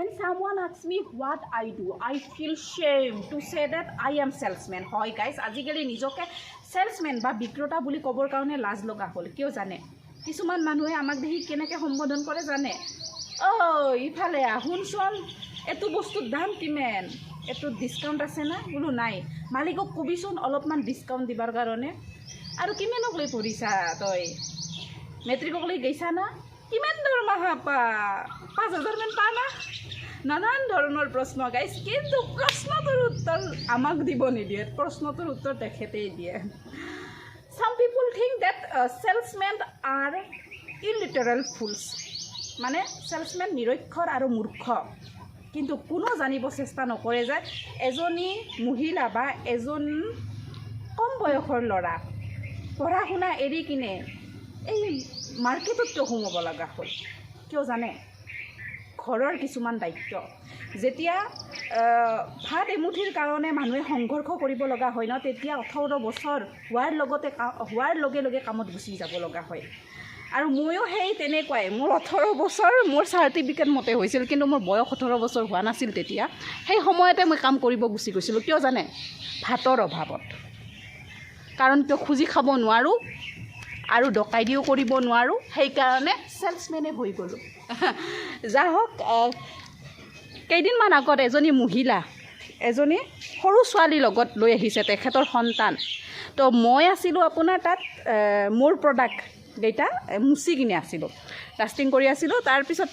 when someone asks me what I do, I feel shame to say that I am salesman. Hoy guys, আজিকালি নিজকে salesman বা বিক্ৰেতা বুলি ক'বৰ কাৰণে লাজ লগা হ'ল। কিয় জানে? কিছুমান মানুহে আমাক দেখি কেনেকৈ সম্বোধন কৰে জানে? ঐ ইফালে শুনচোন, এইটো বস্তুৰ দাম কিমান? এইটো ডিছকাউণ্ট আছে না? বোলো নাই। মালিকক কবিচোন অলপমান ডিছকাউণ্ট দিবৰ কাৰণে। আৰু কিমানক লৈ পঢ়িছা তই? মেট্ৰিকক লৈ গৈছা না? কিমান দৰমহা পা? 5,000 মান পা না? নানান ধৰণৰ প্ৰশ্ন গাইছ, কিন্তু প্ৰশ্নটোৰ উত্তৰ আমাক দিব নিদিয়ে, প্ৰশ্নটোৰ উত্তৰ তেখেতেই দিয়ে। Some people think that salesmen are illiteral fools. মানে salesman নিৰক্ষৰ আৰু মূৰ্খ, কিন্তু কোনো জানিব চেষ্টা নকৰে যে এজনী মহিলা বা এজন কম বয়সৰ ল'ৰা পঢ়া শুনা এৰি কিনে এই মাৰ্কেটত কিয় সোমাব লগা হ'ল? কিয় জানে? ঘৰৰ কিছুমান দায়িত্ব। যেতিয়া ভাত এমুঠিৰ কাৰণে মানুহে সংঘৰ্ষ কৰিব লগা হয় ন, তেতিয়া 18 বছৰ হোৱাৰ লগে লগে কামত গুচি যাব লগা হয়। আৰু ময়ো সেই তেনেকুৱাই। মোৰ 18 বছৰ মোৰ চাৰ্টিফিকেট মতে হৈছিল, কিন্তু মোৰ বয়স 18 বছৰ হোৱা নাছিল তেতিয়া। সেই সময়তে মই কাম কৰিব গুচি গৈছিলোঁ। কিয় জানে? ভাতৰ অভাৱত। কাৰণ কিয়? খুজি খাব নোৱাৰোঁ আৰু ডকাইতিও কৰিব নোৱাৰোঁ, সেইকাৰণে চেলছমেনে হৈ গ'লোঁ। যাই হওক, কেইদিনমান আগত এজনী মহিলা এজনী সৰু ছোৱালীৰ লগত লৈ আহিছে তেখেতৰ সন্তান। তো মই আছিলোঁ আপোনাৰ তাত মোৰ প্ৰডাক্টকেইটা মুচি কিনে আছিলোঁ, ডাষ্টিং কৰি আছিলোঁ। তাৰপিছত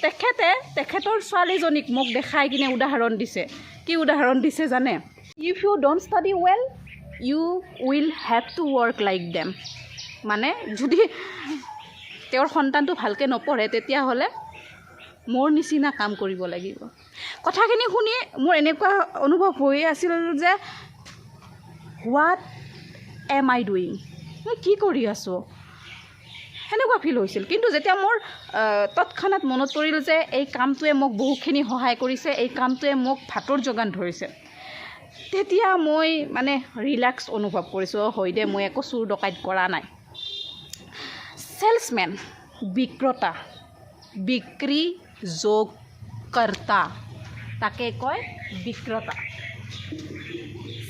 তেখেতৰ ছোৱালীজনীক মোক দেখাই কিনে উদাহৰণ দিছে। কি উদাহৰণ দিছে জানে? If you don't study well you will have to work like them. মানে যদি তেওঁৰ সন্তানটো ভালকৈ নপঢ়ে তেতিয়াহ'লে মোৰ নিচিনা কাম কৰিব লাগিব। কথাখিনি শুনি মোৰ এনেকুৱা অনুভৱ হৈ আছিল যে হোৱাট এম আই ডুইং? মই কি কৰি আছোঁ? সেনেকুৱা ফিল হৈছিল। কিন্তু যেতিয়া মোৰ তৎক্ষণাত মনত পৰিল যে এই কামটোৱে মোক বহুখিনি সহায় কৰিছে, এই কামটোৱে মোক ভাতৰ যোগান ধৰিছে, তেতিয়া মই মানে ৰিলেক্স অনুভৱ কৰিছোঁ। হয় দে, মই একো চুৰ ডকাইত কৰা নাই। সেলসম্যান বিক্ৰেতা, বিক্ৰী যোগকৰ্তা, তাকে কয় বিক্ৰেতা।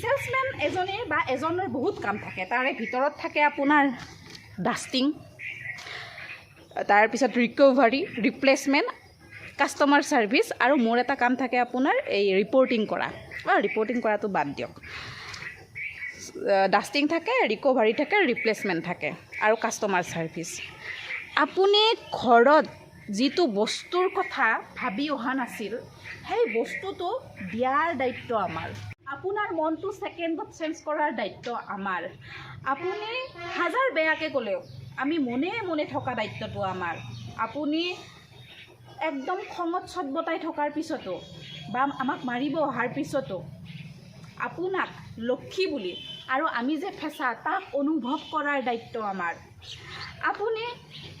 সেলসম্যান এজনীৰ বা এজনৰ বহুত কাম থাকে। তাৰে ভিতৰত থাকে আপোনাৰ ডাষ্টিং, তাৰপিছত ৰিকভাৰী, ৰিপ্লেচমেণ্ট, কাষ্টমাৰ ছাৰ্ভিচ, আৰু মোৰ এটা কাম থাকে আপোনাৰ এই ৰিপৰ্টিং কৰা। ৰিপৰ্টিং কৰাটো বাদ দিয়ক। ডাষ্টিং থাকে, ৰিকভাৰী থাকে, ৰিপ্লেচমেণ্ট থাকে আৰু কাষ্টমাৰ ছাৰ্ভিচ। আপুনি ঘৰত যিটো বস্তুৰ কথা ভাবি অহা নাছিল, সেই বস্তুটো দিয়াৰ দায়িত্ব আমাৰ। আপোনাৰ মনটো ছেকেণ্ডত চেঞ্জ কৰাৰ দায়িত্ব আমাৰ। আপুনি হাজাৰ বেয়াকৈ ক'লেও আমি মনে মনে থকা দায়িত্বটো আমাৰ। আপুনি একদম খঙত চটবটাই থকাৰ পিছতো বা আমাক মাৰিব অহাৰ পিছতো আপোনাক লক্ষী বুলি আৰু আমি যে ফেঁচা তাক অনুভৱ কৰাৰ দায়িত্ব আমাৰ। আপুনি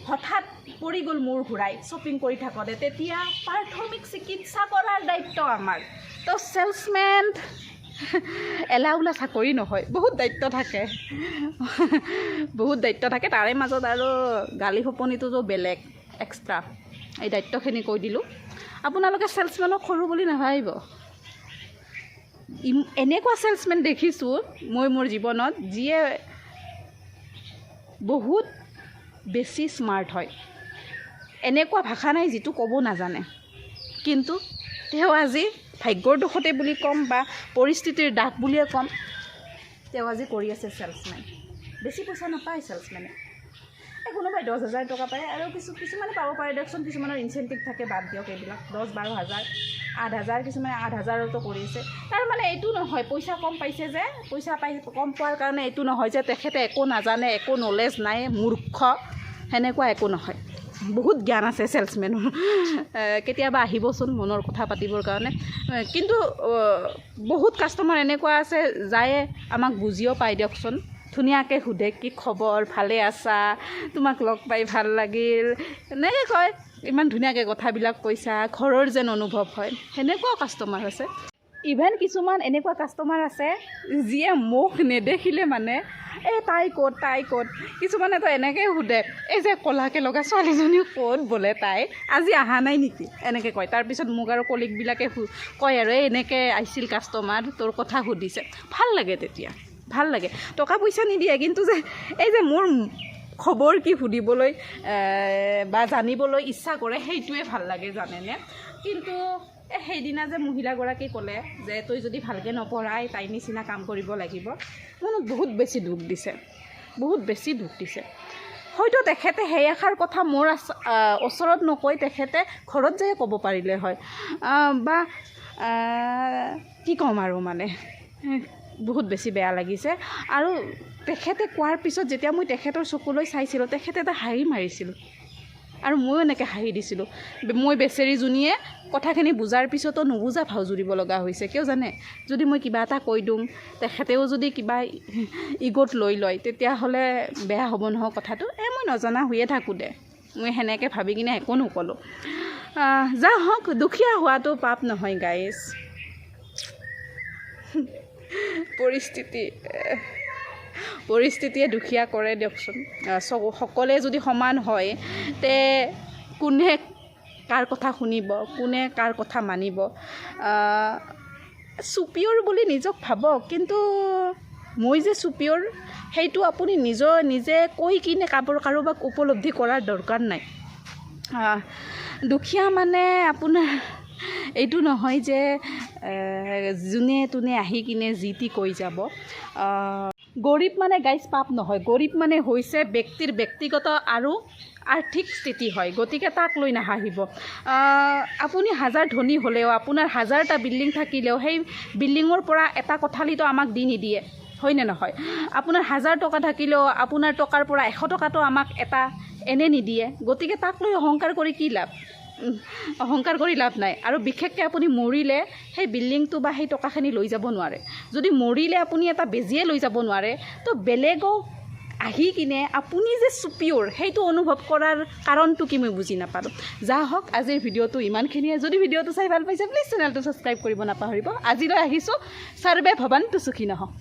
হঠাৎ পৰি গ'ল মূৰ ঘূৰাই শ্বপিং কৰি থাকোঁতে, তেতিয়া প্ৰাথমিক চিকিৎসা কৰাৰ দায়িত্ব আমাৰ। তো সেলসম্যান এলাউলা চাকৰি নহয়, বহুত দায়িত্ব থাকে, বহুত দায়িত্ব থাকে। তাৰে মাজত আৰু গালি ফপনিটোতো বেলেগ এক্সট্ৰা। এই দায়িত্বখিনি কৈ দিলোঁ। আপোনালোকে সেলসম্যানক সৰু বুলি নাভাবিব। এনেকুৱা সেলসম্যান দেখিছোঁ মই মোৰ জীৱনত, যিয়ে বহুত বেছি স্মাৰ্ট হয়। এনেকুৱা ভাষা নাই যিটো ক'ব নাজানে, কিন্তু তেওঁ আজি ভাগ্যৰ দুখতে বুলি ক'ম বা পৰিস্থিতিৰ দাগ বুলিয়ে ক'ম, তেওঁ আজি কৰি আছে সেলসম্যান। বেছি পইচা নাপায় সেলসম্যানে। কোনোবাই 10,000 টকা পায়, আৰু কিছুমানে পাব পাৰে দিয়কচোন। কিছুমানৰ ইনচেণ্টিভ থাকে, বাদ দিয়ক এইবিলাক। 10-12 হাজাৰ, 8,000, কিছুমানে 8,000তো কৰিছে। তাৰ মানে এইটো নহয় পইচা কম পাইছে যে, পইচা কম পোৱাৰ কাৰণে এইটো নহয় যে তেখেতে একো নাজানে, একো নলেজ নাই, মূৰ্খ, সেনেকুৱা একো নহয়। বহুত জ্ঞান আছে সেলসম্যানৰ। কেতিয়াবা আহিবচোন মনৰ কথা পাতিবৰ কাৰণে। কিন্তু বহুত কাষ্টমাৰ এনেকুৱা আছে যায়ে আমাক বুজিও পায় দিয়কচোন। ধুনীয়াকৈ সোধে, কি খবৰ, ভালে আছা, তোমাক লগ পাই ভাল লাগিল, এনেকৈ কয়। ইমান ধুনীয়াকৈ কথাবিলাক কৈছা, ঘৰৰ যেন অনুভৱ হয়। সেনেকুৱাও কাষ্টমাৰ আছে। ইভেন কিছুমান এনেকুৱা কাষ্টমাৰ আছে যিয়ে মোক নেদেখিলে মানে এই তাই ক'ত কিছুমানেতো এনেকৈ সোধে এই যে ক'লাকৈ লগা ছোৱালীজনীও ক'ত বোলে তাই আজি অহা নাই নেকি এনেকৈ কয়। তাৰপিছত মোক আৰু কলিগবিলাকে কয় আৰু এই এনেকৈ আহিছিল কাষ্টমাৰ তোৰ কথা সুধিছে। ভাল লাগে তেতিয়া, ভাল লাগে। টকা পইচা নিদিয়ে কিন্তু যে এই যে মোৰ খবৰ কি সুধিবলৈ বা জানিবলৈ ইচ্ছা কৰে সেইটোৱে ভাল লাগে জানেনে। কিন্তু সেইদিনা যে মহিলাগৰাকী ক'লে যে তই যদি ভালকৈ নপঢ়াই তাই নিচিনা কাম কৰিব লাগিব, মোক বহুত বেছি দুখ দিছে, বহুত বেছি দুখ দিছে। হয়তো তেখেতে সেই এষাৰ কথা মোৰ ওচৰত নকৈ তেখেতে ঘৰত যাই ক'ব পাৰিলে হয় বা কি ক'ম আৰু মানে বহুত বেছি বেয়া লাগিছে। আৰু তেখেতে কোৱাৰ পিছত যেতিয়া মই তেখেতৰ চকুলৈ চাইছিলোঁ তেখেতে এটা হাঁহি মাৰিছিলোঁ আৰু ময়ো এনেকৈ হাঁহি দিছিলোঁ। মই বেচেৰীজনীয়ে কথাখিনি বুজাৰ পিছতো নুবুজা ভাও জুৰিব লগা হৈছে। কিয় জানে, যদি মই কিবা এটা কৈ দিওঁ তেখেতেও যদি কিবা ইগত লৈ লয় তেতিয়াহ'লে বেয়া হ'ব নহয় কথাটো। মই নজনা হৈয়ে থাকোঁ দে, মই সেনেকৈ ভাবি কিনে একো নক'লোঁ। যা হওক, দুখীয়া হোৱাটো পাপ নহয় গাইজ। পৰিস্থিতিয়ে দুখীয়া কৰে দিয়কচোন। সকলোৱে যদি সমান হয় তে কোনে কাৰ কথা শুনিব, কোনে কাৰ কথা মানিব। চুপিয়ৰ বুলি নিজক ভাবক, কিন্তু মই যে চুপিয়ৰ সেইটো আপুনি নিজে কৈ কিনে কাৰোবাক উপলব্ধি কৰাৰ দৰকাৰ নাই। দুখীয়া মানে আপোনাৰ এইটো নহয় যে যোনে তোনে আহি কিনে যি টি কৈ যাব। গৰীব মানে গাইজ পাপ নহয়, গৰীব মানে হৈছে ব্যক্তিৰ ব্যক্তিগত আৰু আৰ্থিক স্থিতি হয়। গতিকে তাক লৈ নাহাঁহিব। আপুনি হাজাৰ ধনী হ'লেও, আপোনাৰ হাজাৰটা বিল্ডিং থাকিলেও সেই বিল্ডিঙৰ পৰা এটা কোঠালিতো আমাক দি নিদিয়ে, হয়নে নহয়? আপোনাৰ 1000 টকা থাকিলেও আপোনাৰ টকাৰ পৰা 100 টকাটো আমাক এটা এনে নিদিয়ে। গতিকে তাক লৈ অহংকাৰ কৰি কি লাভ? অহংকাৰ কৰি লাভ নাই। আৰু বিশেষকৈ আপুনি মৰিলে সেই বিল্ডিংটো বা সেই টকাখিনি লৈ যাব নোৱাৰে। যদি মৰিলে আপুনি এটা বেজিয়ে লৈ যাব নোৱাৰে, তো বেলেগক আহি কিনে আপুনি যে চুপিয়ৰ সেইটো অনুভৱ কৰাৰ কাৰণটো কি মই বুজি নাপালোঁ। যা হওক, আজিৰ ভিডিঅ'টো ইমানখিনিয়ে। যদি ভিডিঅ'টো চাই ভাল পাইছে প্লিজ চেনেলটো ছাবস্ক্ৰাইব কৰিব নাপাহৰিব। আজিলৈ আহিছোঁ। সৰ্বে ভৱন্তু সুখী নহওক।